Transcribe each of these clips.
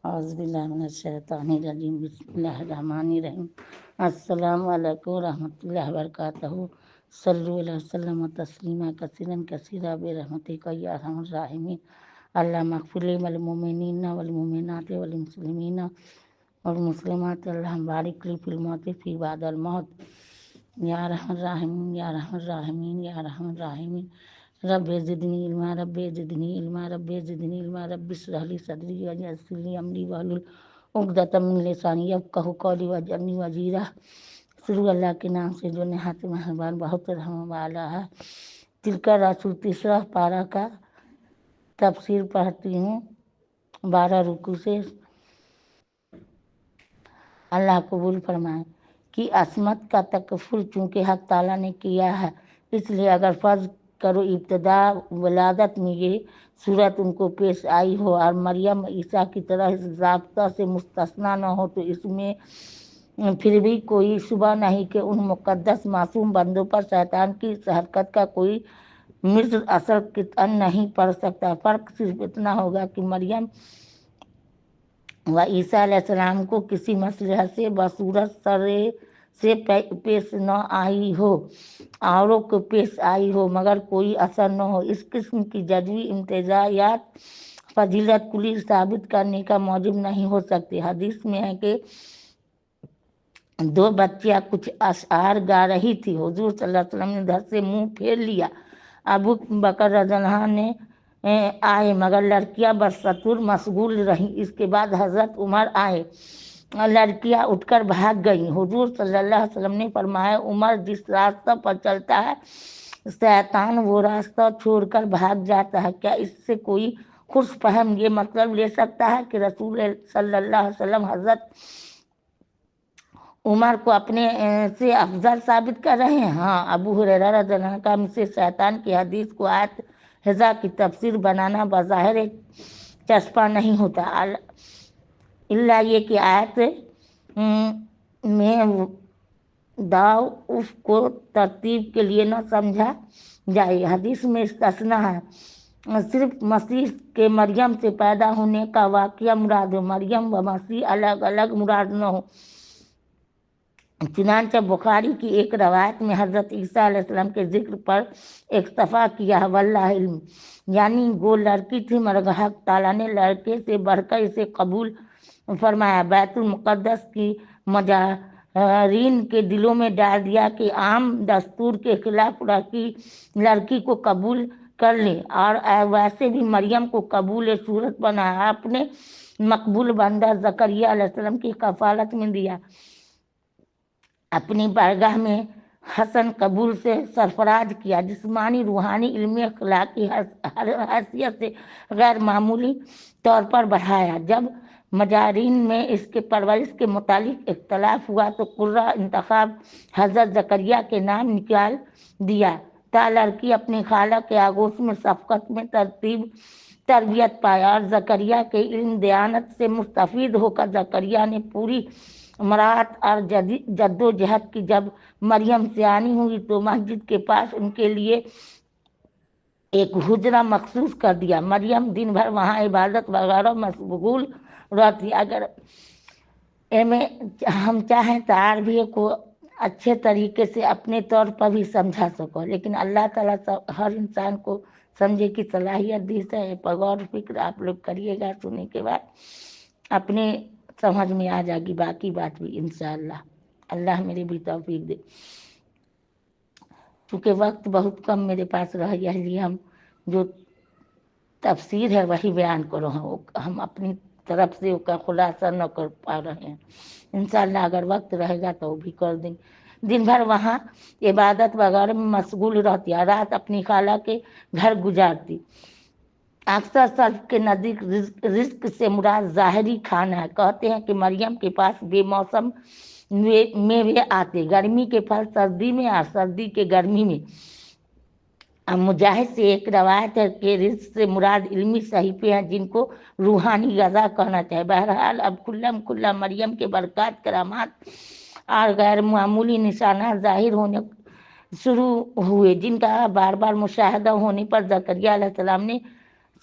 اعوذ باللہ من الشیطان الرجیم بسم اللہ الرحمن الرحیم السلام علیکم ورحمۃ اللہ وبرکاتہ صلو علیہ وسلم تسلیما کثیرا کثیرا برحمتک یا ارحم الراحمین اللہم اغفر لی وللمؤمنین والمؤمنات والمسلمین والمسلمات اللہم بارک لی فی الموت فی بعد الموت یا ارحم الراحمین یا ارحم الراحمین یا ارحم الراحمین رب زدنی علما رب زدنی علما رب زدنی علما رب اشرح لی صدری ویسر لی امری واحلل عقدۃ من لسانی یفقہوا قولی واجعلنی وزیرا۔ شروع اللہ کے نام سے جو نہایت مہربان بہت رحم والا ہے۔ تلک رسول تیسرا پارہ کا تفسیر پڑھتی ہوں 12 رکوع سے۔ اللہ قبول فرمائے کہ عصمت کا تکفل چونکہ حق تعالیٰ نے کیا ہے، اس لیے اگر فرض کرو ابتدا ولادت میں یہ صورت ان کو پیش آئی ہو اور مریم عیسیٰ کی طرح اس ضابطہ سے مستثنیٰ نہ ہو تو اس میں پھر بھی کوئی شبہ نہیں کہ ان مقدس معصوم بندوں پر شیطان کی اس حرکت کا کوئی مصر اثر قطعاً نہیں پڑ سکتا۔ فرق صرف اتنا ہوگا کہ مریم و عیسیٰ علیہ السلام کو کسی مصلحت سے بصورت سرے سے پیش نہ آئی ہو، اوروں کو پیش آئی ہو مگر کوئی اثر نہ ہو۔ اس قسم کی جزوی امتیازات فضیلت کلی ثابت کرنے کا موجب نہیں ہو سکتے۔ حدیث میں ہے کہ 2 بچیاں کچھ اشعار گا رہی تھی، حضور صلی اللہ علیہ وسلم نے دھر سے منہ پھیر لیا۔ ابو بکر رضی اللہ عنہ نے آئے مگر لڑکیاں بستر مشغول رہیں۔ اس کے بعد حضرت عمر آئے، لڑکیاں اٹھ کر بھاگ گئیں۔ حضور صلی اللہ علیہ وسلم نے فرمایا، عمر جس راستہ پر چلتا ہے شیطان وہ راستہ چھوڑ کر بھاگ جاتا ہے۔ کیا اس سے کوئی خوش فہم یہ مطلب لے سکتا ہے کہ رسول صلی اللہ علیہ وسلم حضرت عمر کو اپنے سے افضل ثابت کر رہے ہیں؟ ہاں، ابو ہریرہ رضی اللہ عنہ کا سے شیطان کی حدیث کو آیت حضا کی تفسیر بنانا بظاہر چسپاں نہیں ہوتا، الا یہ کہ آیت میں داؤ اف کو ترتیب کے لیے نہ سمجھا جائے۔ حدیث میں استثناء ہے، صرف مسیح کے مریم سے پیدا ہونے کا واقعہ مراد ہو، مریم و مسیح الگ الگ مراد نہ ہو۔ چنانچہ بخاری کی ایک روایت میں حضرت عیسیٰ علیہ السلام کے ذکر پر اکتفا کیا ہے، واللہ علم، یعنی وہ لڑکی تھی مگر حق تعالیٰ نے لڑکے سے بڑھ کر اسے قبول فرمایا، بیت المقدس کی مجاہرین کے دلوں میں ڈال دیا کہ عام دستور کے خلاف لڑکی کو قبول کر لیں، اور ویسے بھی مریم کو قبول صورت بنایا، اپنے مقبول بندہ زکریا علیہ السلام کی کفالت میں دیا، اپنی بارگاہ میں حسن قبول سے سرفراز کیا، جسمانی روحانی علمی اخلاقی حیثیت سے غیر معمولی طور پر بڑھایا۔ جب مجاہرین میں اس کے پرورش کے متعلق اختلاف ہوا تو قرہ انتخاب حضرت زکریا کے نام نکال دیا تا لڑکی اپنی خالہ کے آغوش میں شفقت میں تربیت پائے، اور زکریا کے علم دیانت سے مستفید ہو کر زکریا نے پوری مراعات اور جدوجہد کی۔ جب مریم سیانی ہوئی تو مسجد کے پاس ان کے لیے ایک حجرہ مخصوص کر دیا۔ مریم دن بھر وہاں عبادت وغیرہ مشغول رہتی۔ اگر ہم چاہیں تو عربی کو اچھے طریقے سے اپنے طور پر بھی سمجھا سکو، لیکن اللہ تعالیٰ ہر انسان کو سمجھے کی صلاحیت دی ہے۔ پر غور و فکر آپ لوگ کریے گا، سننے کے بعد اپنے سمجھ میں آ جائے گی باقی بات بھی انشاءاللہ۔ اللہ میرے بھی توفیق دے۔ چونکہ وقت بہت کم میرے پاس رہ گیا، لیے ہم جو تفسیر ہے وہی بیان کرو، ہم اپنی طرف سے اس کا خلاصہ نہ کر پا رہے ہیں۔ انشاءاللہ اگر وقت رہے گا تو وہ بھی کر دیں۔ دن بھر وہاں عبادت وغیرہ میں مشغول رہتی، رات اپنی خالہ کے گھر گزارتی۔ اکثر سلف کے نزدیک رزق سے مراد ظاہری کھانا ہے۔ کہتے ہیں کہ مریم کے پاس بے موسم میوے آتے، گرمی کے پھل سردی میں اور سردی کے گرمی میں۔ مجاہد سے ایک روایت ہے کہ رزق سے مراد علمی صحیفے ہیں جن کو روحانی غذا کہنا چاہیے۔ بہرحال اب کھلا مریم کے برکات، کرامات اور غیر معمولی نشانات ظاہر ہونے شروع ہوئے، جن کا بار بار مشاہدہ ہونے پر زکریا علیہ السلام نے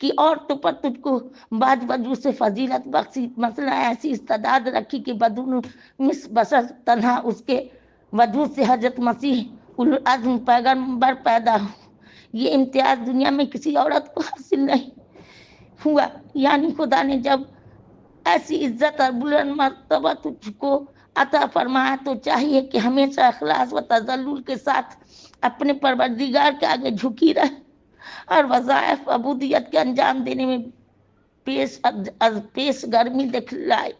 کہ عورتوں پر تجھ کو بعض وجہ سے فضیلت بخشی، مثلا ایسی استعداد رکھی کہ بدون مس بشر تنہا اس کے وجود سے حضرت مسیح العظم پیغمبر پیدا ہو۔ یہ امتیاز دنیا میں کسی عورت کو حاصل نہیں ہوا، یعنی خدا نے جب ایسی عزت اور بلند مرتبہ تجھ کو عطا فرمایا تو چاہیے کہ ہمیشہ اخلاص و تذلل کے ساتھ اپنے پروردگار کے آگے جھکی رہے اور وظائف عبودیت کے انجام دینے میں پیش گرمی دکھلائے۔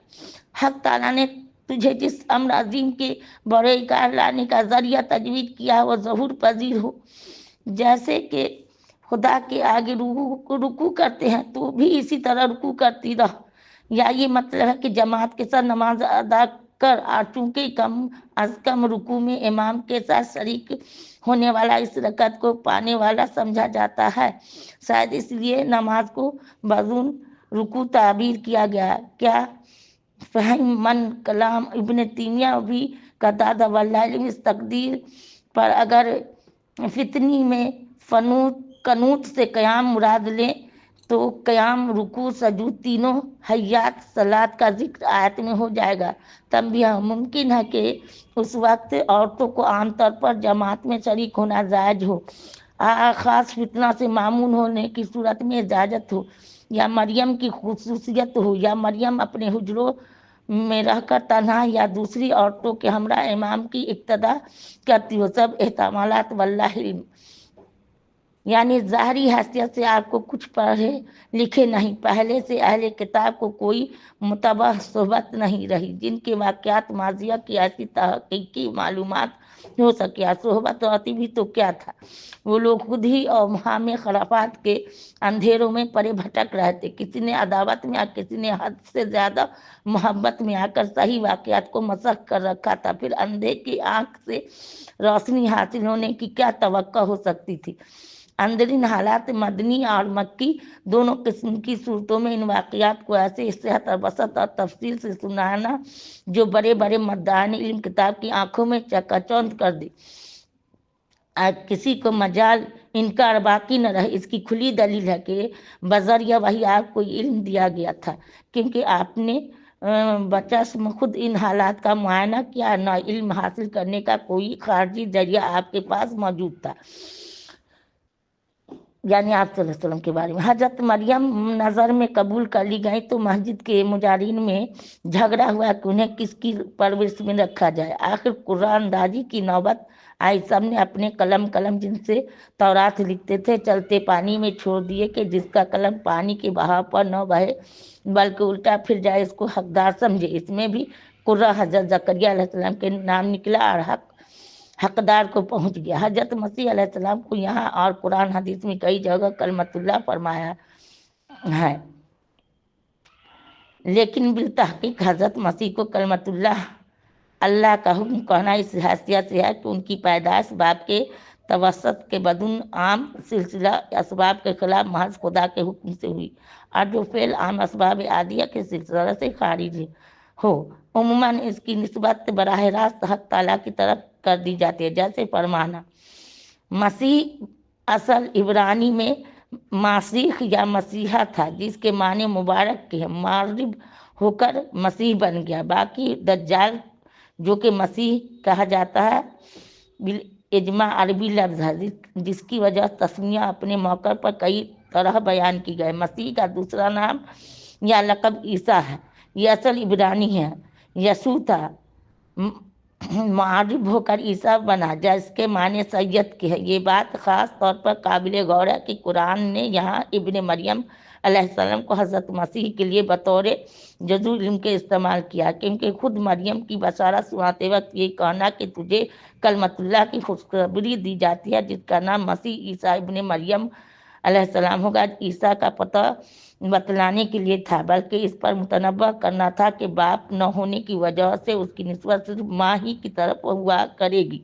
حق تعالیٰ نے تجھے جس امر عظیم کے بڑے کار لانے کا ذریعہ تجویز کیا وہ ظہور پذیر ہو۔ جیسے کہ خدا کے آگے رکوع کرتے ہیں تو بھی اسی طرح رکوع کرتی رہ، یا یہ مطلب ہے کہ جماعت کے ساتھ نماز ادا کر، اور چونکہ کم از کم رکوع میں امام کے ساتھ شریک ہونے والا اس رکعت کو پانے والا سمجھا جاتا ہے، شاید اس لیے نماز کو بدون رکوع تعبیر کیا گیا۔ کیا فہم من کلام ابن تیمیہ بھی کہتا تھا واللہ علم اس تقدیر پر اگر فتنی میں قنوت سے قیام مراد لیں تو قیام، رکوع، سجود تینوں حیات صلات کا ذکر آیت میں ہو جائے گا۔ تنبیہ: ممکن ہے کہ اس وقت عورتوں کو عام طور پر جماعت میں شریک ہونا جائز ہو، خاص فتنہ سے معمون ہونے کی صورت میں اجازت ہو، یا مریم کی خصوصیت ہو، یا مریم اپنے حجروں میں رہ کر تنہا یا دوسری عورتوں کے ہمراہ امام کی اقتدا کرتی ہو، سب احتمالات واللہ علم۔ یعنی ظاہری حیثیت سے آپ کو کچھ پڑھے لکھے نہیں پہلے سے اہل کتاب کو کوئی متبع صحبت نہیں رہی جن کے واقعات ماضیہ کی ایسی تحقیقی معلومات ہو سکے، صحبت ہوتی بھی تو کیا تھا، وہ لوگ خود ہی اوہام خرافات کے اندھیروں میں پڑے بھٹک رہے تھے، کسی نے عداوت میں اور کسی نے حد سے زیادہ محبت میں آ کر صحیح واقعات کو مسخ کر رکھا تھا، پھر اندھے کی آنکھ سے روشنی حاصل ہونے کی کیا توقع ہو سکتی تھی۔ اندرین حالات مدنی اور مکی دونوں قسم کی صورتوں میں ان واقعات کو ایسے صحت اور بسط اور تفصیل سے سنانا جو بڑے بڑے مدعان علم کتاب کی آنکھوں میں چکا چوندھ کر دے، کسی کو مجال انکار باقی نہ رہے۔ اس کی کھلی دلیل ہے کہ بذریعہ وحی آپ کو علم دیا گیا تھا، کیونکہ آپ نے بچسم خود ان حالات کا معائنہ کیا، نہ علم حاصل کرنے کا کوئی خارجی ذریعہ آپ کے پاس موجود تھا، یعنی آپ صلی اللہ علیہ وسلم کے بارے میں۔ حضرت مریم نظر میں قبول کر لی گئی تو مسجد کے مجارین میں جھگڑا ہوا کہ انہیں کس کی پرورش میں رکھا جائے۔ آخر قرآن اندازی کی نوبت آئی، سب نے اپنے قلم جن سے تورات لکھتے تھے چلتے پانی میں چھوڑ دیے کہ جس کا قلم پانی کے بہاؤ پر نہ بہے بلکہ الٹا پھر جائے اس کو حقدار سمجھے۔ اس میں بھی قرہ حضرت زکریا علیہ السلام کے نام نکلا اور حقدار کو پہنچ گیا۔ حضرت مسیح علیہ السلام کو یہاں اور قرآن حدیث میں کئی جگہ کلمت اللہ فرمایا ہے، لیکن بالتحقیق حضرت مسیح کو کلمت اللہ کا حکم کہنا اس حیثیت سے ہے کہ ان کی پیدائش باپ کے توسط کے بدون عام سلسلہ اسباب کے خلاف محض خدا کے حکم سے ہوئی، اور جو فعل عام اسباب عادیہ کے سلسلہ سے خارج ہو عموماً اس کی نسبت براہ راست حق تعالیٰ کی طرف کر دی جاتی ہے، جیسے فرمانا مسیح اصل عبرانی میں مسیح یا مسیحا تھا جس کے معنی مبارک کے معرب ہو کر مسیح بن گیا۔ باقی دجال جو کہ مسیح کہا جاتا ہے بالاجماع عربی لفظ ہے جس کی وجہ تسمیہ اپنے موقع پر کئی طرح بیان کی گئے۔ مسیح کا دوسرا نام یا لقب عیسیٰ ہے، یہ اصل عبرانی ہے، یسوع تھا، معرب ہو کر عیسیٰ بنا جس کے معنی سید کے ہے۔ یہ بات خاص طور پر قابل غور ہے کہ قرآن نے یہاں ابن مریم علیہ السلام کو حضرت مسیح کے لیے بطور جزو علم کے استعمال کیا، کیونکہ خود مریم کی بشارت سناتے وقت یہ کہنا کہ تجھے کلمت اللہ کی خوشخبری دی جاتی ہے جس کا نام مسیح عیسیٰ ابن مریم علیہ السلام ہوگا، عیسیٰ کا پتہ بتلانے کے لیے تھا، بلکہ اس پر متنبہ کرنا تھا کہ باپ نہ ہونے کی وجہ سے اس کی نسبت صرف ماں ہی کی طرف ہوا کرے گی،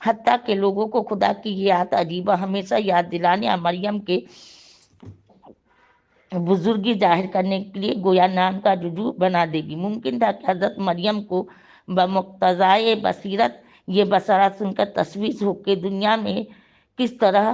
حتیٰ کہ لوگوں کو خدا کی یہ آیت عجیبہ ہمیشہ یاد دلانے اور مریم کے بزرگی ظاہر کرنے کے لیے گویا نام کا جزو بنا دے گی۔ ممکن تھا کہ حضرت مریم کو بمقتضائے بصیرت یہ بشارت سن کر تشویش ہو کہ دنیا میں کس طرح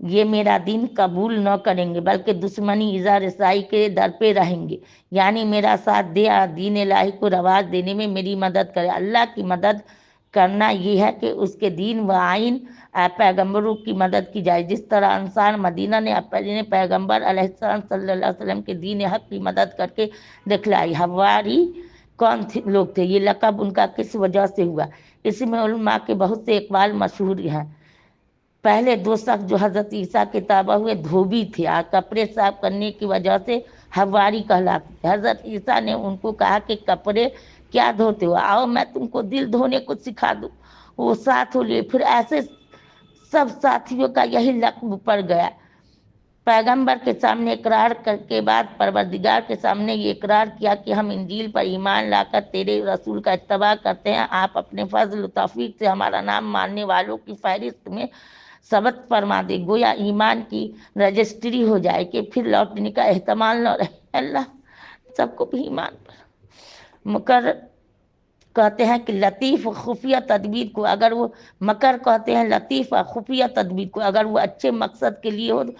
یہ میرا دین قبول نہ کریں گے بلکہ دشمنی اظہار رسائی کے در پہ رہیں گے، یعنی میرا ساتھ دے اور دین الہی کو رواج دینے میں میری مدد کرے۔ اللہ کی مدد کرنا یہ ہے کہ اس کے دین و آئین پیغمبروں کی مدد کی جائے، جس طرح انصار مدینہ نے اپنے پیغمبر علیہ السلام صلی اللہ علیہ وسلم کے دین حق کی مدد کر کے دکھلائی۔ حواری کون لوگ تھے؟ یہ لقب ان کا کس وجہ سے ہوا؟ اس میں علماء کے بہت سے اقوال مشہور ہیں۔ پہلے دو شخص جو حضرت عیسیٰ کے تابع ہوئے دھوبی تھے اور کپڑے صاف کرنے کی وجہ سے حواری کہلاتے تھے۔ حضرت عیسیٰ نے ان کو کہا کہ کپڑے کیا دھوتے ہو، آؤ میں تم کو دل دھونے کو سکھا دوں۔ وہ ساتھ ہو لیے، پھر ایسے سب ساتھیوں کا یہی لقب پڑ گیا۔ پیغمبر کے سامنے اقرار کے بعد پروردگار کے سامنے یہ اقرار کیا کہ ہم انجیل پر ایمان لا کر تیرے رسول کا اتباع کرتے ہیں، آپ اپنے فضل و توفیق سے ہمارا نام ماننے والوں کی فہرست میں ثبت فرما دے، گویا ایمان کی رجسٹری ہو جائے کہ پھر لوٹنے کا احتمال نہ رہے۔ اللہ سب کو بھی ایمان پر مقرر کہتے ہیں کہ لطیف خفیہ تدبیر کو اگر وہ مکر کہتے ہیں لطیف اور خفیہ تدبیر کو اگر وہ اچھے مقصد کے لیے ہو تو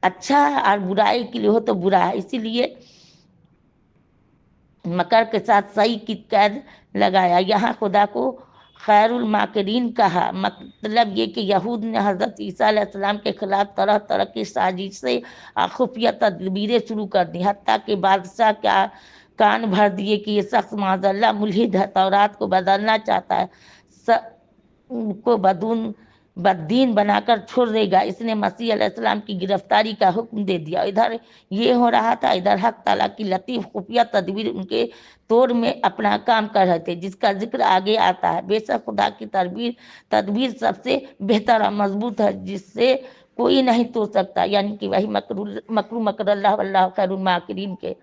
اچھا ہے اور برائی کے لیے ہو تو برا ہے، اسی لیے مکر کے ساتھ صحیح کی قید لگایا۔ یہاں خدا کو خیر الماکرین کہا، مطلب یہ کہ یہود نے حضرت عیسیٰ علیہ السلام کے خلاف طرح طرح کی سازشیں اور خفیہ تدبیریں شروع کر دی، حتیٰ کہ بادشاہ کیا کان بھر دیے کہ یہ شخص معاذ اللہ ملحد ہے، تورات کو بدلنا چاہتا ہے، کو بددین بنا کر چھوڑ دے گا۔ اس نے مسیح علیہ السلام کی گرفتاری کا حکم دے دیا۔ ادھر یہ ہو رہا تھا، ادھر حق تعالیٰ کی لطیف خفیہ تدبیر ان کے توڑ میں اپنا کام کر رہے تھے، جس کا ذکر آگے آتا ہے۔ بے شک خدا کی تدبیر سب سے بہتر اور مضبوط ہے، جس سے کوئی نہیں توڑ سکتا، یعنی کہ وہی مکرو مکر اللہ واللہ خیر الماکرین کے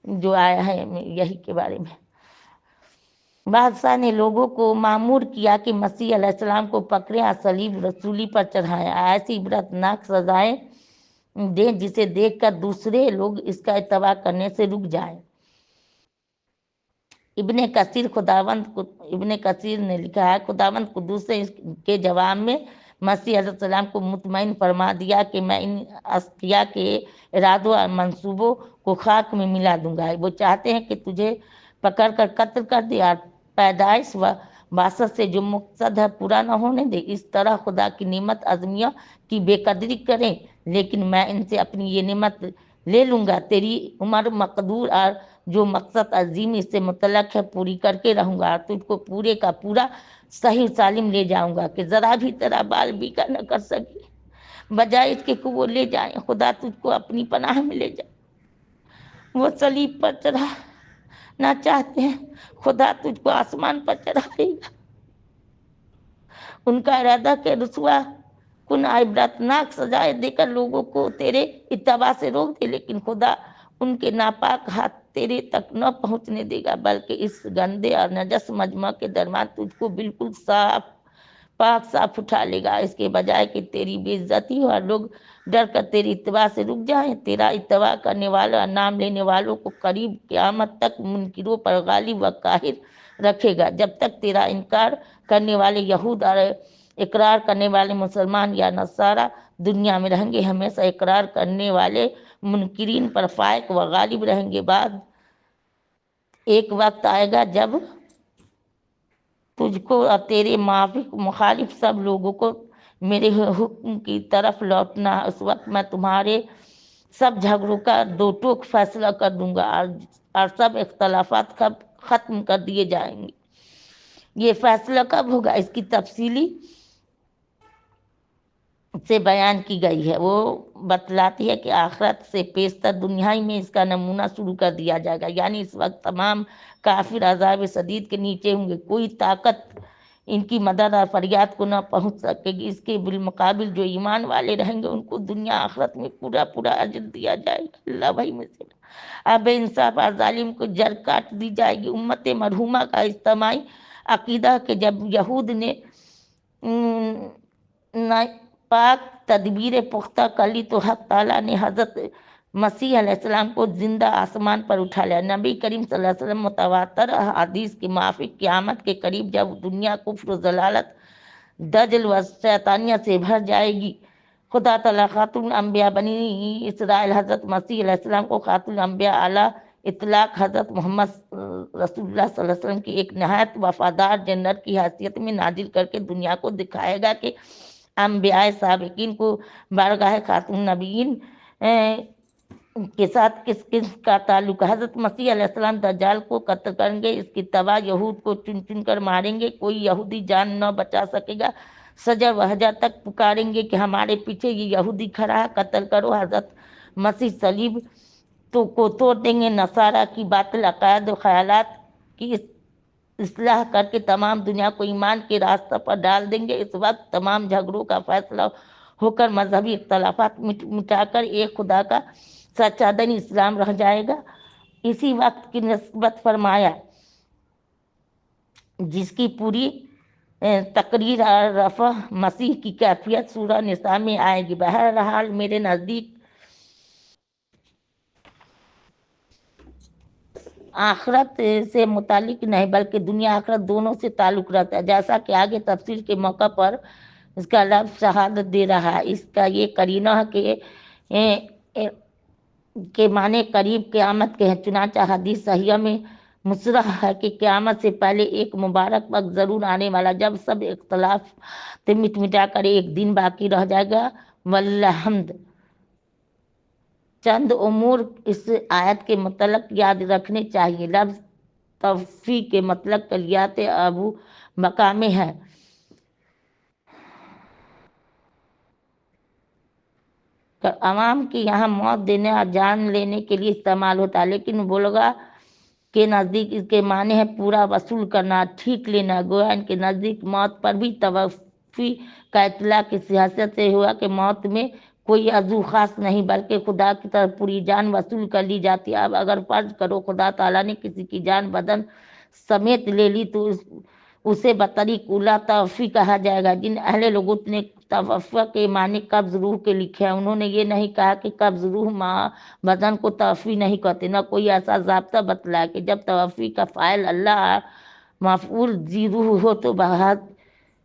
جو آیا ہے یہی کے بارے میں۔ بادشاہ نے لوگوں کو مامور کیا کہ مسیح علیہ السلام کو پکڑیں اور صلیب رسولی پر چڑھائیں، ایسی عبرتناک سزائیں دیں جسے دیکھ کر دوسرے لوگ اس کا اتباع کرنے سے رک جائیں۔ ابن کثیر نے لکھا ہے، خداوند قدوس نے اس کے جواب میں مسیح علیہ السلام کو مطمئن فرما دیا کہ میں ان اشقیاء کے ارادوں اور منصوبوں کو خاک میں ملا دوں گا۔ وہ چاہتے ہیں کہ تجھے پکڑ کر قتل کر دے اور پیدائش و باسط سے جو مقصد ہے پورا نہ ہونے دے۔ اس طرح خدا کی نعمت عظمیہ کی بے قدری کریں، لیکن میں ان سے اپنی یہ نعمت لے لوں گا، تیری عمر مقدور اور جو مقصد عظیم اس سے متعلق ہے پوری کر کے رہوں گا، اور تجھ کو پورے کا پورا صحیح سالم لے جاؤں گا کہ ذرا بھی تیرا بال بیکا نہ کر سکے، بجائے اس کے کہ وہ لے جائیں۔ خدا تجھ کو اپنی پناہ میں لے جائے۔ وہ صلیب پر چڑھانا چاہتے ہیں، خدا تجھ کو آسمان پر چڑھائے گا۔ ان کا ارادہ کہ رسوا کن عبرتناک سزائیں دے کر لوگوں کو تیرے اتباع سے روک دے، لیکن خدا ان کے ناپاک ہاتھ تیرے تک نہ پہنچنے دے گا، بلکہ اس گندے اور نجس مجمع کے درمیان تجھ کو بالکل صاف اٹھا لے گا، اس کے بجائے کہ تیری بے عزتی ہو اور لوگ ڈر کر تیری اتباع سے رک جائیں۔ تیرا اتباع کرنے والوں اور نام لینے والوں کو قریب قیامت تک منکروں پر غالب و قاہر رکھے گا، جب تک تیرا انکار کرنے والے یہود اور اقرار کرنے والے مسلمان یا نصارہ دنیا میں رہیں گے، ہمیشہ اقرار کرنے والے منکرین پر فائق و غالب رہیں گے۔ بعد ایک وقت آئے گا جب تجھ کو اور تیرے موافق مخالف سب لوگوں کو میرے حکم کی طرف لوٹنا ہے۔ اس وقت میں تمہارے سب جھگڑوں کا دو ٹوک فیصلہ کر دوں گا اور سب اختلافات ختم کر دیے جائیں گے۔ یہ فیصلہ کب ہوگا اس کی تفصیلی سے بیان کی گئی ہے۔ وہ بتلاتی ہے کہ آخرت سے پیشتر دنیا میں اس کا نمونہ شروع کر دیا جائے گا، یعنی اس وقت تمام کافر عذاب شدید کے نیچے ہوں گے، کوئی طاقت ان کی مدد اور فریاد کو نہ پہنچ سکے گی۔ اس کے بالمقابل جو ایمان والے رہیں گے ان کو دنیا آخرت میں پورا اجر دیا جائے گا۔ اللہ بھائی میں سے اب انصاف اور ظالم کو جڑ کاٹ دی جائے گی۔ امت مرحومہ کا اجتماعی عقیدہ کہ جب یہود نے پاک تدبیر پختہ کر لی تو حق تعالیٰ نے حضرت مسیح علیہ السلام کو زندہ آسمان پر اٹھا لیا۔ نبی کریم صلی اللہ علیہ وسلم متواتر حدیث کے موافق قیامت کے قریب جب دنیا کفر و ضلالت دجل و شیطانیہ سے بھر جائے گی خدا تعالیٰ خاتون انبیاء بنی اسرائیل حضرت مسیح علیہ السلام کو خاتون انبیاء اعلیٰ اطلاق حضرت محمد رسول اللہ صلی اللہ علیہ وسلم کی ایک نہایت وفادار جنرل کی حیثیت میں نازل کر کے دنیا کو دکھائے گا کہ انبیاء سابقین کو بارگاہ خاتون نبیین کے ساتھ کس کس کا تعلق ہے۔ حضرت مسیح علیہ السلام دجال کو قتل کریں گے، اس کی تباہ یہود کو چن چن کر ماریں گے، کوئی یہودی جان نہ بچا سکے گا، سجا وہجا تک پکاریں گے کہ ہمارے پیچھے یہ یہودی کھڑا ہے، قتل کرو۔ حضرت مسیح صلیب کو توڑ دیں گے، نصارہ کی باطل عقائد و خیالات کی اصلاح کر کے تمام دنیا کو ایمان کے راستہ پر ڈال دیں گے۔ اس وقت تمام جھگڑوں کا فیصلہ ہو کر مذہبی اختلافات مٹا کر ایک خدا کا سچا دین اسلام رہ جائے گا۔ اسی وقت کی نسبت فرمایا جس کی پوری تقریر اور رفع مسیح کی کیفیت سورہ نساء میں آئے گی۔ بہرحال میرے نزدیک آخرت سے متعلق نہیں بلکہ دنیا آخرت دونوں سے تعلق رہتا ہے، جیسا کہ آگے تفسیر کے موقع پر اس کا لفظ شہادت دے رہا ہے۔ اس کا یہ قرینہ ہے کہ معنی قریب قیامت کے ہیں، چنانچہ حدیث صحیحہ میں مصرح ہے کہ قیامت سے پہلے ایک مبارک وقت ضرور آنے والا جب سب اختلاف مٹا کر ایک دن باقی رہ جائے گا۔ والحمد۔ چند امور اس آیت کے متعلق یاد رکھنے چاہیے۔ لفظ توفی کے مطلب کلیات ابو بکا میں ہے۔ عوام کے یہاں موت دینے اور جان لینے کے لیے استعمال ہوتا ہے، لیکن بلغا کے نزدیک اس کے معنی ہے پورا وصول کرنا، ٹھیک لینا۔ گویا ان کے نزدیک موت پر بھی توفی کا اطلاق اس حیثیت سے ہوا کہ موت میں کوئی عضو خاص نہیں بلکہ خدا کی طرف پوری جان وصول کر لی جاتی ہے۔ اب اگر فرض کرو خدا تعالیٰ نے کسی کی جان بدن سمیت لے لی تو اسے بطریق اولا توفی کہا جائے گا۔ جن اہل لغت نے توفی کے معنی قبض روح کے لکھے ہیں، انہوں نے یہ نہیں کہا کہ قبض روح بدن کو توفی نہیں کہتے، نہ کوئی ایسا ضابطہ بتلایا کہ جب توفی کا فاعل اللہ مفعول ذی روح ہو تو بعد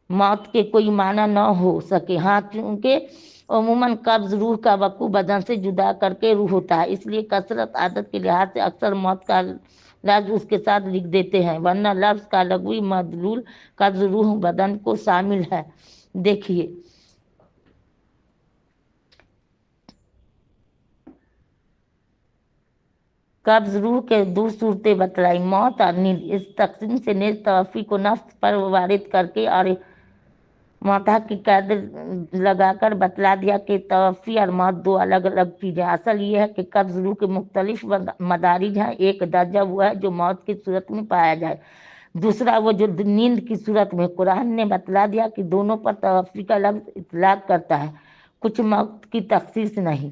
موت کے کوئی معنی نہ ہو سکے۔ ہاں، چونکہ عموماً قبض روح کا وقوع بدن سے جدا کر کے روح ہوتا ہے، اس لیے کثرت عادت کے لحاظ سے اکثر موت کا لفظ اس کے ساتھ لکھ دیتے ہیں، ورنہ لفظ کا لغوی مدلول قبض روح بدن کو شامل ہے۔ دیکھیے قبض روح کے دو صورتیں بتلائی، موت اور نیند۔ اس تقسیم سے نیز توفی کو نفس پر وارد کر کے اور موتا کی قید لگا کر بتلا دیا کہ توفی اور موت دو الگ الگ چیزیں۔ اصل یہ ہے کہ قبض روح کے مختلف مدارج ہیں، ایک درجہ وہ ہے جو موت کی صورت میں پایا جائے، دوسرا وہ جو نیند کی صورت میں۔ قرآن نے بتلا دیا کہ دونوں پر توفی کا لفظ اطلاق کرتا ہے، کچھ موت کی تخصیص نہیں۔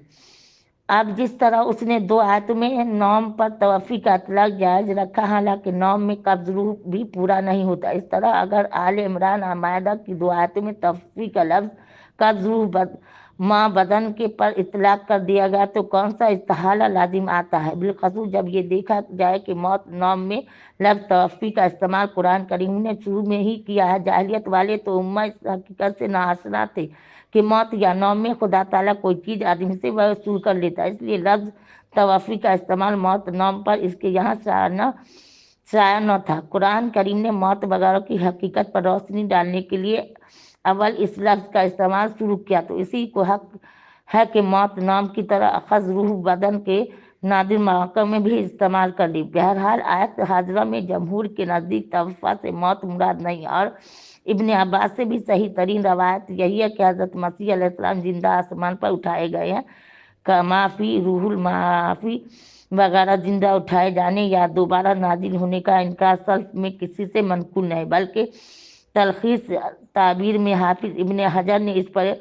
اب جس طرح اس نے دو آیتوں میں نوم پر توفی کا اطلاق جائز رکھا، حالانکہ نوم میں قبض روح بھی پورا نہیں ہوتا، اس طرح اگر آل عمران اور مائدہ کی دو آیتوں میں توفی کا لفظ قبض روح ماں بدن کے پر اطلاق کر دیا گیا تو کون سا استحالہ لازم آتا ہے، بالخصوص جب یہ دیکھا جائے کہ موت نوم میں لفظ توفی کا استعمال قرآن کریم نے شروع میں ہی کیا ہے۔ جاہلیت والے تو امہ اس حقیقت سے ناآشنا تھے کہ موت یا نوم میں خدا تعالیٰ کوئی چیز آدمی سے وصول کر لیتا ہے، اس لیے لفظ توفی کا استعمال موت نوم پر اس کے یہاں شائع نہ تھا۔ قرآن کریم نے موت وغیرہ کی حقیقت پر روشنی ڈالنے کے لیے اول اس لفظ کا استعمال شروع کیا تو اسی کو حق ہے کہ موت نوم کی طرح اخذ روح بدن کے نادر مواقع میں بھی استعمال کر لی۔ بہرحال آیت حاضرہ میں جمہور کے نزدیک توفی سے موت مراد نہیں، اور ابن عباس سے بھی صحیح ترین روایت یہی ہے کہ حضرت مسیح علیہ السلام زندہ آسمان پر اٹھائے گئے ہیں، کمافی روح المعافی وغیرہ زندہ اٹھائے جانے یا دوبارہ نازل ہونے کا انکار سلف میں کسی سے منقول نہیں، بلکہ تلخیص تعبیر میں حافظ ابن حجر نے اس پر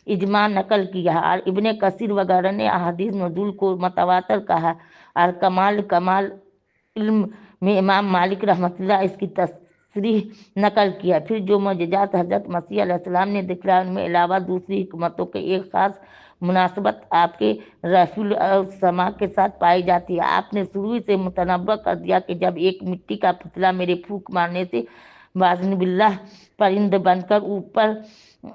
اجماع نقل کیا اور ابن کثیر وغیرہ نے احادیث نزول کو متواتر کہا، اور کمال علم میں امام مالک رحمۃ اللہ اس کی تصریح نقل کیا۔ پھر جو معجزات حضرت مسیح علیہ السلام نے دکھلایا ان میں علاوہ دوسری حکمتوں کے ایک خاص مناسبت آپ کے رفع السماء کے ساتھ پائی جاتی ہے۔ آپ نے شروع سے متنبع کر دیا کہ جب ایک مٹی کا پتلا میرے پھونک مارنے سے باذن باللہ پرند بن کر اوپر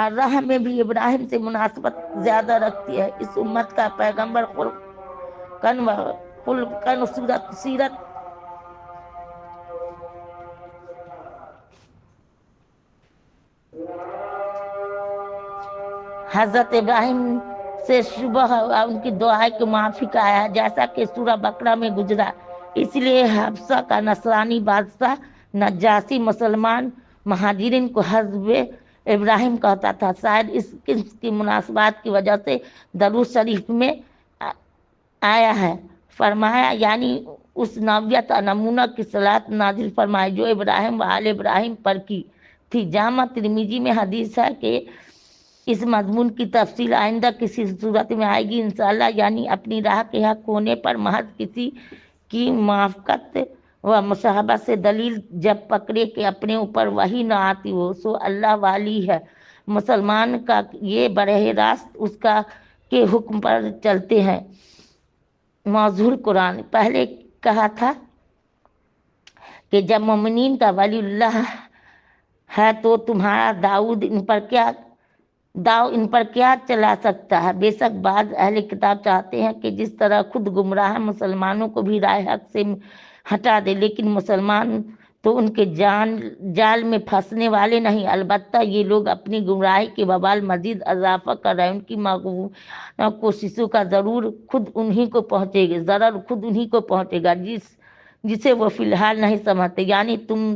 اور راہ میں بھی ابراہیم سے مناسبت زیادہ رکھتی ہے۔ اس امت کا پیغمبر خلقن سیرت حضرت ابراہیم سے شبہ ان کی دعائیں کے موافق آیا ہے، جیسا کہ سورہ بقرہ میں گزرا۔ اس لیے حبشہ کا نصرانی بادشاہ نجاشی مسلمان مہاجرین کو حضرت ابراہیم کہتا تھا۔ شاید اس قسم کی مناسبات کی وجہ سے درود شریف میں آیا ہے، فرمایا یعنی اس نوعیت نمونہ کی صلاۃ نازل فرمائے جو ابراہیم و آل ابراہیم پر کی تھی۔ جامع ترمذی میں حدیث ہے کہ اس مضمون کی تفصیل آئندہ کسی صورت میں آئے گی انشاءاللہ، یعنی اپنی راہ کے حق ہونے پر محض کسی کی موافقت و مصاحبت سے دلیل جب پکڑے کہ اپنے اوپر وحی نہ آتی ہو سو اللہ والی ہے۔ مسلمان کا یہ براہ راست اس کا کے حکم پر چلتے ہیں۔ موضوع قرآن پہلے کہا تھا کہ جب مومنین کا ولی اللہ ہے تو تمہارا داؤ ان پر کیا چلا سکتا ہے؟ بے شک بعض اہل کتاب چاہتے ہیں کہ جس طرح خود گمراہ مسلمانوں کو بھی راہ حق سے ہٹا دے، لیکن مسلمان تو ان کے جال میں پھنسنے والے نہیں، البتہ یہ لوگ اپنی گمراہی کے وبال مزید اضافہ کر رہے ہیں۔ ان کی مغرورانہ کوششوں کا ضرر خود انہی کو پہنچے گا جسے وہ فی الحال نہیں سمجھتے، یعنی تم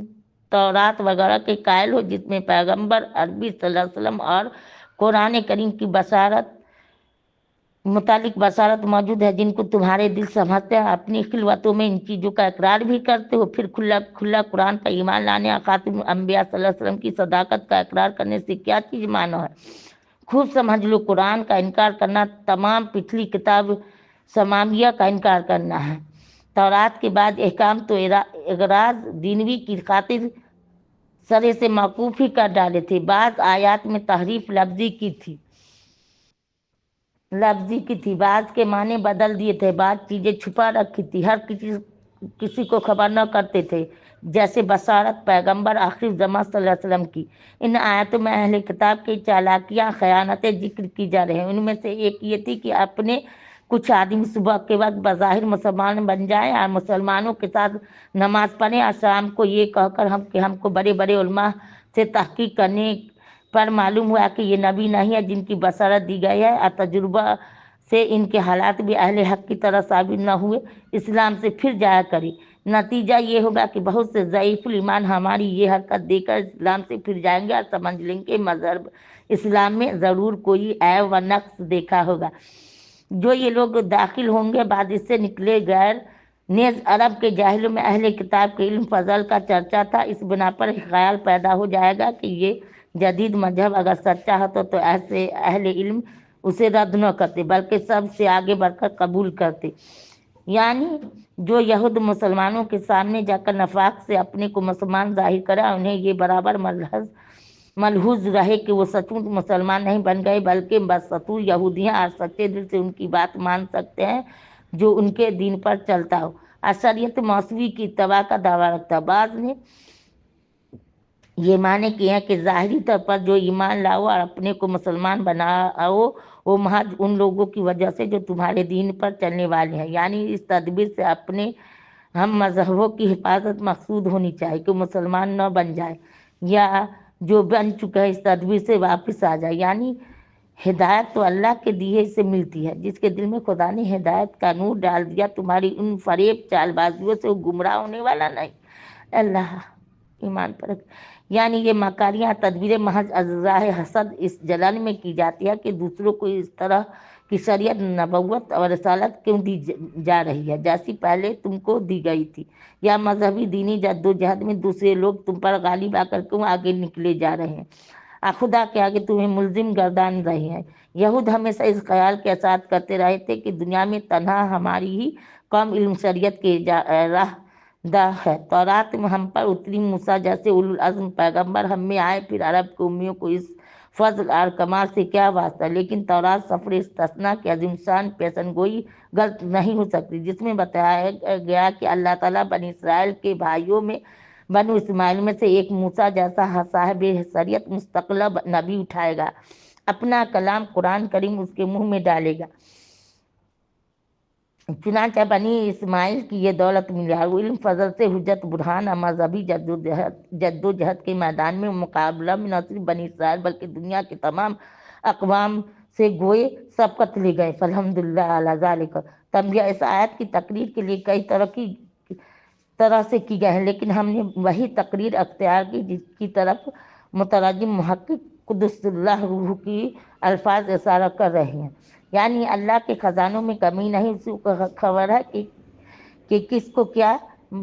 تورات وغیرہ کے قائل ہو جس میں پیغمبر عربی صلی اللہ علیہ وسلم اور قرآن کریم کی متعلق بشارت موجود ہے، جن کو تمہارے دل سمجھتے ہیں۔ اپنی خلوتوں میں ان چیزوں کا اقرار بھی کرتے ہو، پھر کھلا قرآن کا ایمان لانے اور خاتم الانبیاء صلی اللہ علیہ وسلم کی صداقت کا اقرار کرنے سے کیا چیز مانو ہے؟ خوب سمجھ لو، قرآن کا انکار کرنا تمام پچھلی کتاب سماویہ کا انکار کرنا ہے۔ تورات کے بعد احکام تو اغراض دینوی کی خاطر سرے سے موقوف ہی کر ڈالے تھے۔ بعض آیات میں تحریف لفظی کی تھی، بعض کے معنی بدل دیے تھے، بعض چیزیں چھپا رکھی تھی، ہر کسی کو خبر نہ کرتے تھے، جیسے بشارت پیغمبر آخر زمان صلی اللہ علیہ وسلم کی۔ ان آیاتوں میں اہل کتاب کی چالاکیاں، خیانتیں ذکر کی جا رہی ہیں۔ ان میں سے ایک یہ تھی کہ اپنے کچھ آدمی صبح کے وقت بظاہر مسلمان بن جائیں اور مسلمانوں کے ساتھ نماز پڑھیں، اور شام کو یہ کہہ کر کہ ہم کو بڑے بڑے علماء سے تحقیق کرنے پر معلوم ہوا کہ یہ نبی نہیں ہے جن کی بشارت دی گئی ہے، اور تجربہ سے ان کے حالات بھی اہل حق کی طرح ثابت نہ ہوئے، اسلام سے پھر جایا کرے۔ نتیجہ یہ ہوگا کہ بہت سے ضعیف الایمان ہماری یہ حرکت دیکھ کر اسلام سے پھر جائیں گے اور سمجھ لیں گے مذہب اسلام میں ضرور کوئی عیب و نقص دیکھا ہوگا۔ جو یہ لوگ داخل ہوں گے بعد اس سے نکلے غیر نیز عرب کے جاہلوں میں اہل کتاب کے علم فضل کا چرچا تھا۔ اس بنا پر خیال پیدا ہو جائے گا کہ یہ جدید مذہب اگر سچا ہوتا تو ایسے اہل علم اسے رد نہ کرتے بلکہ سب سے آگے بڑھ کر قبول کرتے، یعنی جو یہود مسلمانوں کے سامنے جا کر نفاق سے اپنے کو مسلمان ظاہر کرا، انہیں یہ برابر ملحوظ رہے کہ وہ سچمچ مسلمان نہیں بن گئے بلکہ بدستور یہودیاں اور سچے دل سے ان کی بات مان سکتے ہیں جو ان کے دین پر چلتا ہو اور شریعت موسوی کی اتباع کا دعویٰ رکھتا ہے۔ بعض نے یہ معنی کیا ہے کہ ظاہری طور پر جو ایمان لاؤ اور اپنے کو مسلمان بناؤ وہ محض ان لوگوں کی وجہ سے جو تمہارے دین پر چلنے والے ہیں، یعنی اس تدبیر سے اپنے ہم مذہبوں کی حفاظت مقصود ہونی چاہیے کہ مسلمان نہ بن جائے، یا جو بن چکا ہے اس تدبیر سے واپس آ جائے۔ یعنی ہدایت تو اللہ کے دیے سے ملتی ہے، جس کے دل میں خدا نے ہدایت کا نور ڈال دیا، تمہاری ان فریب چال بازیوں سے وہ گمراہ ہونے والا نہیں۔ اللہ ایمان پر یعنی یہ مکاریاں تدبیریں محض ازراء حسد اس جلن میں کی جاتی ہے کہ دوسروں کو اس طرح کی شریعت نبوت اور رسالت کیوں دی جا رہی ہے جیسی پہلے تم کو دی گئی تھی، یا مذہبی دینی جدوجہد میں دوسرے لوگ تم پر غالب آ کر کیوں آگے نکلے جا رہے ہیں، خدا کے آگے تمہیں ملزم گردان رہے ہیں۔ یہود ہمیشہ اس خیال کے احساس کرتے رہے تھے کہ دنیا میں تنہا ہماری ہی قوم علم شریعت کے راہ داں ہے۔ تورات میں ہم پر اتری، موسیٰ جیسے اولو العزم پیغمبر ہم میں آئے، پھر عرب کے امیوں کو اس فضل اور کمال سے کیا واسطہ، لیکن تورات سفر استثناء کی عظیم شان پیشن گوئی غلط نہیں ہو سکتی، جس میں بتایا گیا کہ اللہ تعالیٰ بنی اسرائیل کے بھائیوں میں بنو اسماعیل میں سے ایک موسیٰ جیسا صاحب شریعت مستقل نبی اٹھائے گا، اپنا کلام قرآن کریم اس کے منہ میں ڈالے گا۔ چنانچہ بنی اسماعیل کی یہ دولت ملی ہے۔ علم فضل سے حجت برہان اور مذہبی جد و جہد کے میدان میں مقابلہ میں نہ صرف بنی اسرائیل بلکہ دنیا کے تمام اقوام سے گوئے سبقت لے گئے۔ فالحمدللہ علی ذالک۔ تنبیہ اس آیت کی تقریر کے لیے کئی طرح سے کی گئے ہیں، لیکن ہم نے وہی تقریر اختیار کی جس کی طرف مترجم محقق قدس اللہ روح کی الفاظ اشارہ کر رہے ہیں، یعنی اللہ کے خزانوں میں کمی نہیں، اسی کو خبر ہے کہ کس کو کیا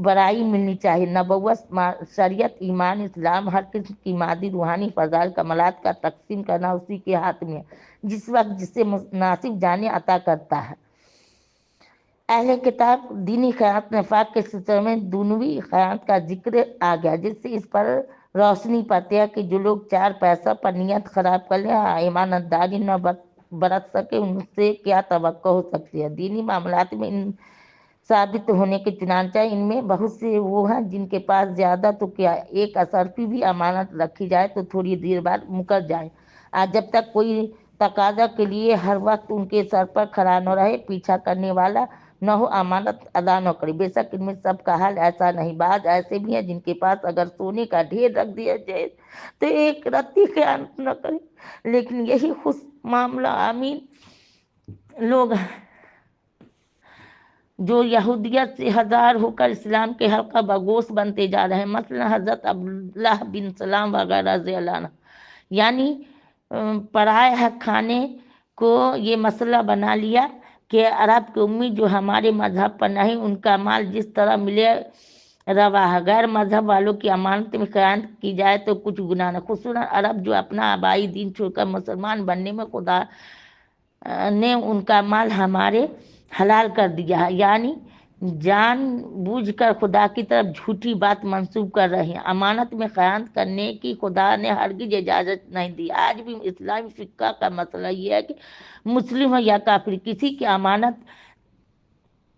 برائی ملنی چاہیے۔ نبوت، شریعت، ایمان، اسلام، ہر قسم کی مادی روحانی فضائل کمالات کا تقسیم کرنا اسی کے ہاتھ میں ہے، جس وقت جسے مناسب جانے عطا کرتا ہے۔ اہل کتاب دینی خیانت نفاق کے سلسلے میں دنیوی خیانت کا ذکر آ گیا، جس سے اس پر روشنی پڑتی ہے کہ جو لوگ 4 پیسہ پر نیت خراب کر لیں، ایمانداری نہ برت سکے، ان سے کیا توقع ہو سکتی ہے۔ دینی معاملات میں ان ثابت ہونے کے چنانچہ ان میں بہت سے وہ ہیں جن کے پاس زیادہ تو کیا ایک اثرفی بھی امانت رکھی جائے تو تھوڑی دیر بعد مکر جائے، آج جب تک کوئی تقاضا کے لیے ہر وقت ان کے سر پر کھڑا نہ رہے، پیچھا کرنے والا نہ ہو، امانت ادا نہ کرے۔ بے شک ان میں سب کا حال ایسا نہیں، بعض ایسے بھی ہیں جن کے پاس اگر سونے کا ڈھیر رکھ دیا جائے تو ایک رتی خیانت نہ کرے، لیکن یہی خوش معاملہ امین لوگ ہیں جو یہودیت سے ہزار ہو کر اسلام کے حلقہ بگوش بنتے جا رہے ہیں، مثلا حضرت عبداللہ بن سلام وغیرہ رضی اللہ عنہ، یعنی پرائے حق کھانے کو یہ مسئلہ بنا لیا کہ عرب کے امی جو ہمارے مذہب پر نہیں، ان کا مال جس طرح ملے روا ہے، غیر مذہب والوں کی امانت میں خیانت کی جائے تو کچھ گناہ نہ۔ خصوصاً عرب جو اپنا آبائی دین چھوڑ کر مسلمان بننے میں خدا نے ان کا مال ہمارے حلال کر دیا ہے، یعنی جان بوجھ کر خدا کی طرف جھوٹی بات منسوب کر رہے ہیں۔ امانت میں خیانت کرنے کی خدا نے ہرگز اجازت نہیں دی۔ آج بھی اسلامی فقہ کا مسئلہ یہ ہے کہ مسلم ہو یا کافر، کسی کی امانت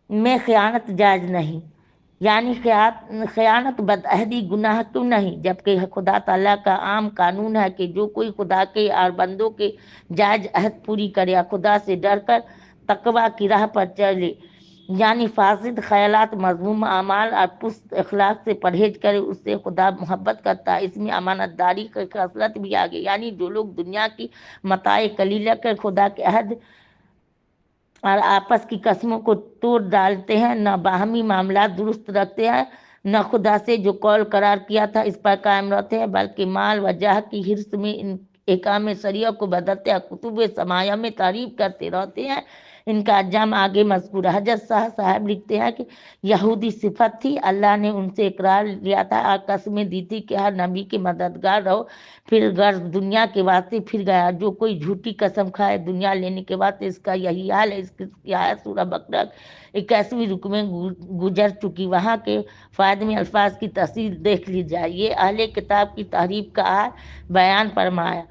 میں خیانت جائز نہیں، یعنی خیانت بدعہدی گناہ کیوں نہیں، جبکہ خدا تعالیٰ کا عام قانون ہے کہ جو کوئی خدا کے اور بندوں کے جائز عہد پوری کرے اور خدا سے ڈر کر تقوی کی راہ پر چلے، یعنی فاسد خیالات، مذموم اعمال اور پست اخلاق سے پرہیز کرے، اس سے خدا محبت کرتا ہے۔ اس میں امانت داری کی خصلت بھی آگے، یعنی جو لوگ دنیا کی متاع قلیلہ کر خدا کے عہد اور آپس کی قسموں کو توڑ ڈالتے ہیں، نہ باہمی معاملات درست رکھتے ہیں، نہ خدا سے جو قول قرار کیا تھا اس پر قائم رہتے ہیں، بلکہ مال و جاہ کی حرص میں ان احکام شریعہ کو بدلتے ہیں، کتب سمایا میں تعریف کرتے رہتے ہیں، ان کا انجام آگے مذکور ہے۔ حضرت صاحب لکھتے ہیں کہ یہودی صفت تھی، اللہ نے ان سے اقرار لیا تھا اور قسمیں دی تھی کہ ہر نبی کے مددگار رہو، پھر غرض دنیا کے واسطے پھر گیا، جو کوئی جھوٹی قسم کھائے دنیا لینے کے واسطے، اس کا یہی حال ہے۔ اس کی آیت سورہ بقرہ 21ویں رکو میں گزر چکی، وہاں کے فائدے میں الفاظ کی تفصیل دیکھ لی جائے۔ یہ اہل کتاب کی تحریف کا بیان فرمایا،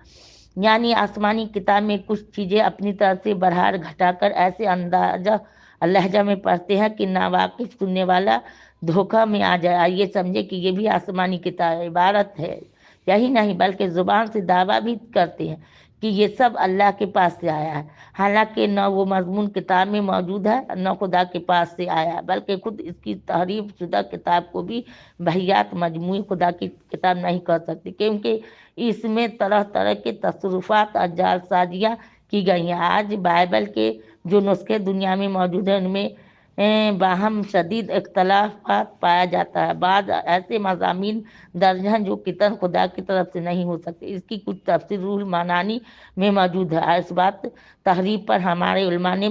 یعنی آسمانی کتاب میں کچھ چیزیں اپنی طرف سے بڑھا گھٹا کر ایسے اندازہ لہجہ میں پڑھتے ہیں کہ ناواقف سننے والا دھوکہ میں آ جائے اور یہ سمجھے کہ یہ بھی آسمانی کتاب عبارت ہے۔ یہی نہیں بلکہ زبان سے دعویٰ بھی کرتے ہیں کہ یہ سب اللہ کے پاس سے آیا ہے، حالانکہ نہ وہ مضمون کتاب میں موجود ہے نہ خدا کے پاس سے آیا ہے، بلکہ خود اس کی تحریف شدہ کتاب کو بھی بہیات مجموعی خدا کی کتاب نہیں کر سکتی، کیونکہ اس میں طرح طرح کے تصرفات اور جال سازیاں کی گئی ہیں۔ آج بائبل کے جو نسخے دنیا میں موجود ہیں ان میں باہم شدید اختلافات پایا جاتا ہے، بعض ایسے مضامین درج ہیں جو قطعاً خدا کی طرف سے نہیں ہو سکتے۔ اس کی کچھ تفسیر روح المعانی میں موجود ہے، اس بات تحریف پر ہمارے علماء نے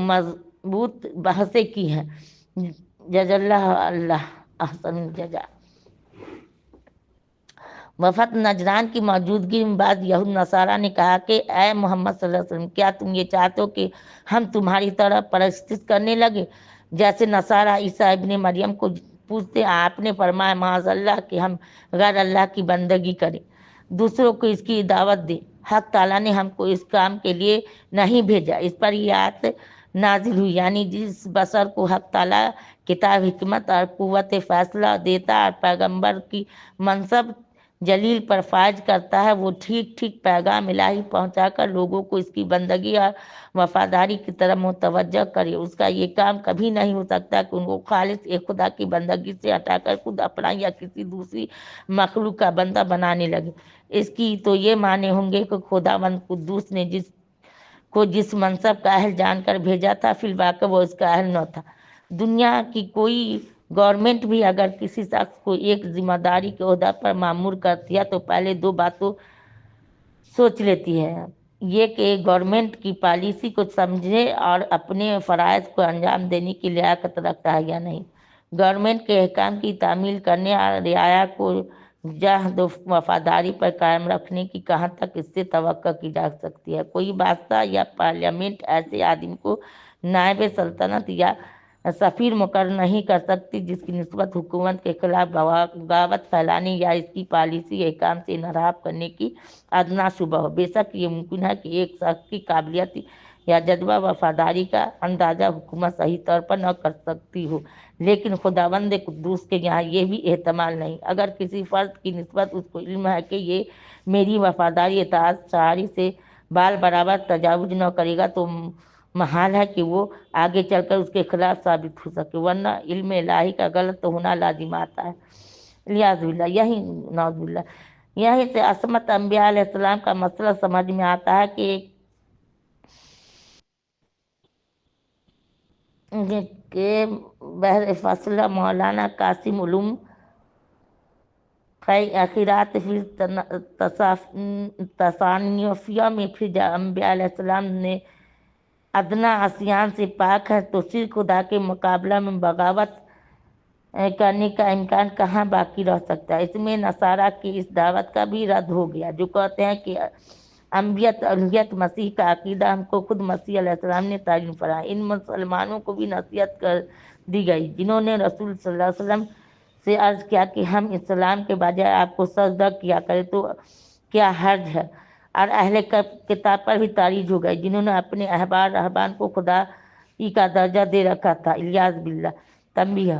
مضبوط بحثیں کی ہیں۔ اللہ احسن الجزا۔ وفد نجران کی موجودگی میں بعض یہود نصارہ نے کہا کہ اے محمد صلی اللہ علیہ وسلم، کیا تم یہ چاہتے ہو کہ ہم تمہاری طرح پرستش کرنے لگے جیسے نصارہ عیسیٰ ابن مریم کو پوچھتے؟ آپ نے فرمایا معاذ اللہ کہ ہم غیر اللہ کی بندگی کریں، دوسروں کو اس کی دعوت دیں، حق تعالیٰ نے ہم کو اس کام کے لیے نہیں بھیجا۔ اس پر یہ آیت نازل ہوئی، یعنی جس بشر کو حق تعالیٰ کتاب، حکمت اور قوت فیصلہ دیتا اور پیغمبر کی منصب جلیل پر فائز کرتا ہے، وہ ٹھیک ٹھیک پیغام الہی پہنچا کر لوگوں کو اس کی بندگی اور وفاداری کی طرف متوجہ کرے۔ اس کا یہ کام کبھی نہیں ہو سکتا کہ ان کو خالص ایک خدا کی بندگی سے ہٹا کر خود اپنا یا کسی دوسری مخلوق کا بندہ بنانے لگے۔ اس کی تو یہ معنی ہوں گے کہ خداوند قدوس نے جس منصب کا اہل جان کر بھیجا تھا، فی الواقع وہ اس کا اہل نہ تھا۔ دنیا کی کوئی گورنمنٹ بھی اگر کسی شخص کو ایک ذمہ داری کے عہدہ پر مامور کرتی ہے تو پہلے دو باتوں سوچ لیتی ہے، یہ کہ گورنمنٹ کی پالیسی کو سمجھے اور اپنے فرائض کو انجام دینے کی لیاقت رکھتا ہے یا نہیں۔ گورنمنٹ کے احکام کی تعمیل کرنے اور رعایا کو جہد و وفاداری پر قائم رکھنے کی کہاں تک اس سے توقع کی جا سکتی ہے؟ کوئی بادشاہ یا پارلیمنٹ ایسے آدمی کو نائب سلطنت یا سفیر مقرر نہیں کر سکتی جس کی نسبت حکومت کے خلاف بغاوت پھیلانے یا اس کی پالیسی احکام سے انحراف کرنے کی ادنا شبہ ہو۔ بے شک یہ ممکن ہے کہ ایک شخص کی قابلیت یا جذبہ وفاداری کا اندازہ حکومت صحیح طور پر نہ کر سکتی ہو، لیکن خداوند قدوس کے یہاں یہ بھی احتمال نہیں۔ اگر کسی فرد کی نسبت اس کو علم ہے کہ یہ میری وفاداری اطاعت شعاری سے بال برابر تجاوز نہ کرے گا تو محال ہے کہ وہ آگے چل کر اس کے خلاف ثابت ہو سکے، ورنہ علم الہی کا غلط ہونا لازم آتا ہے۔ لیاذ باللہ، نعوذ باللہ، یہیں سے عصمت انبیاء علیہ السلام کا مسئلہ سمجھ میں آتا ہے کہ بحر فاصلہ مولانا قاسم علوم اخیرات فی تصانیفیہ میں پھر انبیاء علیہ السلام نے ادنا عصیان سے پاک ہے تو شرک خدا کے مقابلہ میں بغاوت کرنے کا امکان کہاں باقی رہ سکتا ہے؟ اس میں نصارہ کی اس دعوت کا بھی رد ہو گیا جو کہتے ہیں کہ انبیت الوہیت مسیح کا عقیدہ ہم کو خود مسیح علیہ السلام نے تعلیم فرمایا۔ ان مسلمانوں کو بھی نصیحت کر دی گئی جنہوں نے رسول صلی اللہ علیہ وسلم سے عرض کیا کہ ہم اسلام کے بجائے آپ کو سجدہ کیا کریں تو کیا حرج ہے، اور اہل کتاب پر بھی تاریج ہو گئے جنہوں نے اپنے احبار رہبان کو خدا ہی کا درجہ دے رکھا تھا۔ الیاذ باللہ۔ تنبیہ: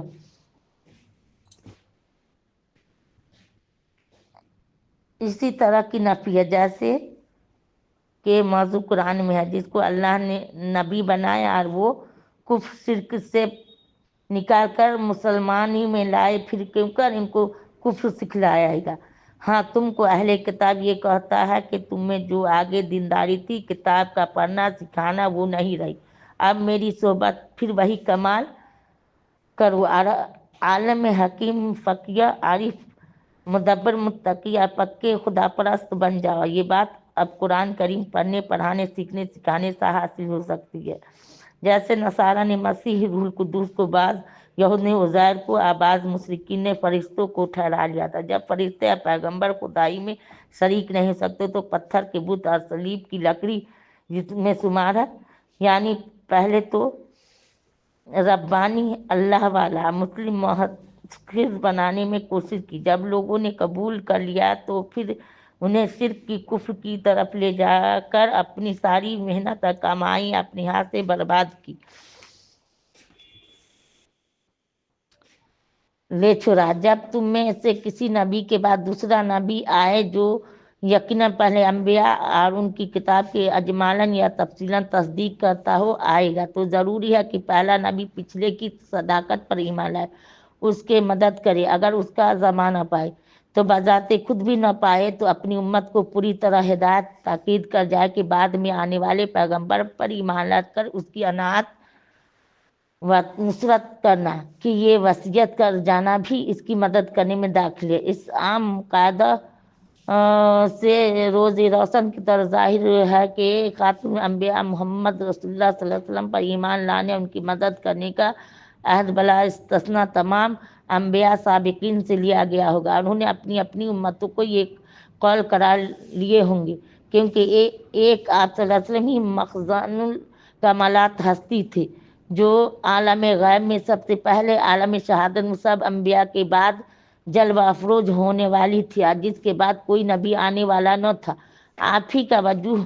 اسی طرح کی نفی ہے جیسے کہ موضوع قرآن میں ہے جس کو اللہ نے نبی بنایا اور وہ کفر شرک سے نکال کر مسلمانی میں لائے، پھر کیوں کر ان کو کفر سکھلایا گا۔ ہاں، تم کو اہل کتاب یہ کہتا ہے کہ تم میں جو آگے دینداری تھی، کتاب کا پڑھنا سکھانا، وہ نہیں رہی، اب میری صحبت پھر وہی کمال کرو، عالم حکیم فقیہ عارف مدبر متقی اور پکے خدا پرست بن جاؤ۔ یہ بات اب قرآن کریم پڑھنے پڑھانے سیکھنے سکھانے سے حاصل ہو سکتی ہے۔ جیسے نصارہ نے مسیح روح القدس کو، بعض یہود نے عزیر کو، بعض مشرکین نے فرشتوں کو ٹھہرا لیا تھا۔ جب فرشتے یا پیغمبر خدائی میں شریک نہیں ہو سکتے تو پتھر کے بت اور صلیب کی لکڑی جس میں شمار ہے، یعنی پہلے تو ربانی اللہ والا مسلم محفوظ بنانے میں کوشش کی، جب لوگوں نے قبول کر لیا تو پھر انہیں شرک کی کفر کی طرف لے جا کر اپنی ساری محنت اور کمائی اپنے ہاتھ سے برباد کی، لے چھوڑا۔ جب تم میں سے کسی نبی کے بعد دوسرا نبی آئے جو یقیناً پہلے انبیاء اور ان کی کتاب کے اجمالاً یا تفصیلاً تصدیق کرتا ہو آئے گا تو ضروری ہے کہ پہلا نبی پچھلے کی صداقت پر ایمان لائے، اس کے مدد کرے۔ اگر اس کا زمانہ پائے تو بذات خود بھی نہ پائے تو اپنی امت کو پوری طرح ہدایت تاکید کر جائے کہ بعد میں آنے والے پیغمبر پر ایمان لا کر اس کی اطاعت و نصرت کرنا کہ یہ وصیت کر جانا بھی اس کی مدد کرنے میں داخل ہے۔ اس عام قاعدہ سے روز روشن کی طرح ظاہر ہے کہ خاتم انبیاء محمد رسول اللہ صلی اللہ علیہ وسلم پر ایمان لانے ان کی مدد کرنے کا عہد بلا استثناء تمام انبیاء سابقین سے لیا گیا ہوگا۔ انہوں نے اپنی اپنی امتوں کو یہ قول قرار لیے ہوں گے کیونکہ ایک آپ صلی اللہ علیہ وسلم ہی مخزن الکمالات ہستی تھے جو عالم غیب میں سب سے پہلے عالم شہادت میں سب انبیاء کے بعد جلوہ افروز ہونے والی تھی اور جس کے بعد کوئی نبی آنے والا نہ تھا۔ آپ ہی کا وجود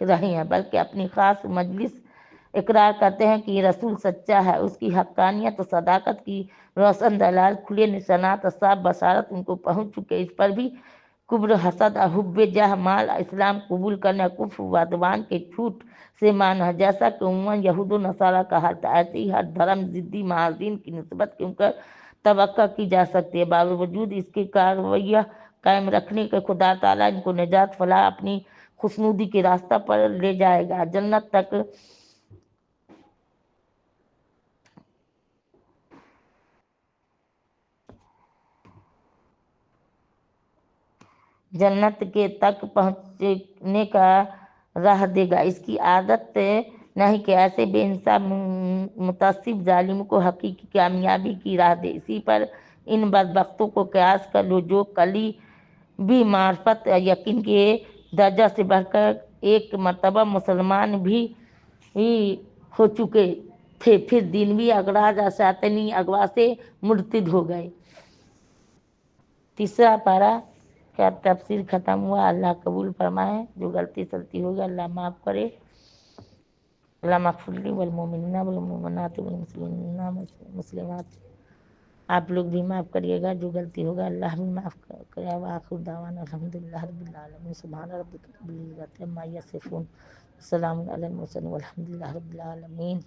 رہے ہیں، بلکہ اپنی خاص مجلس اقرار کرتے ہیں کہ یہ رسول سچا ہے، اس کی حقانیت و صداقت کی روشن دلال کھلے نشانات اور صاف بشارت ان کو پہنچ چکے۔ اس پر بھی کبر، حسد اور حب جاہ، مال، اسلام قبول کرنا کفر و عدوان کے جھوٹ سے مانا ہے، جیسا کہ عموماً یہود و نصارہ کا حال تھا۔ ایسے ہی ہر دھرم ضدی محاذین کی نسبت کیوں کر توقع کی جا سکتی ہے، باوجود اس کی کارروائیاں قائم رکھنے کے خدا تعالیٰ ان کو نجات فلاح اپنی خوشنودی کے راستہ پر لے جائے گا، جنت تک جنت کے تک پہنچنے کا راہ دے گا۔ اس کی عادت نہیں کہ ایسے بے انصاف متعصب ظالم کو حقیقی کامیابی کی راہ دے۔ اسی پر ان بدبختوں کو قیاس کر لو جو کلی بھی معرفت یقین کے درجہ سے بڑھ کر ایک مرتبہ مسلمان بھی ہو چکے تھے، پھر دینوی اغراض اور شیطانی اغوا سے مرتد ہو گئے۔ تیسرا پارہ کا تفسیر ختم ہوا۔ اللہ قبول فرمائے، جو غلطی سلطی ہوگا اللہ معاف کرے۔ اللہم اغفر لی والمؤمنین والمؤمنات والمسلمین والمسلمات، آپ لوگ بھی معاف کریے گا، جو غلطی ہوگا اللہ بھی معاف کرے۔ وآخر دعوانا الحمدللہ رب العالمین، سبحان ربک رب العزۃ عما یصفون، السلام علی المرسلین والحمدللہ رب العالمین۔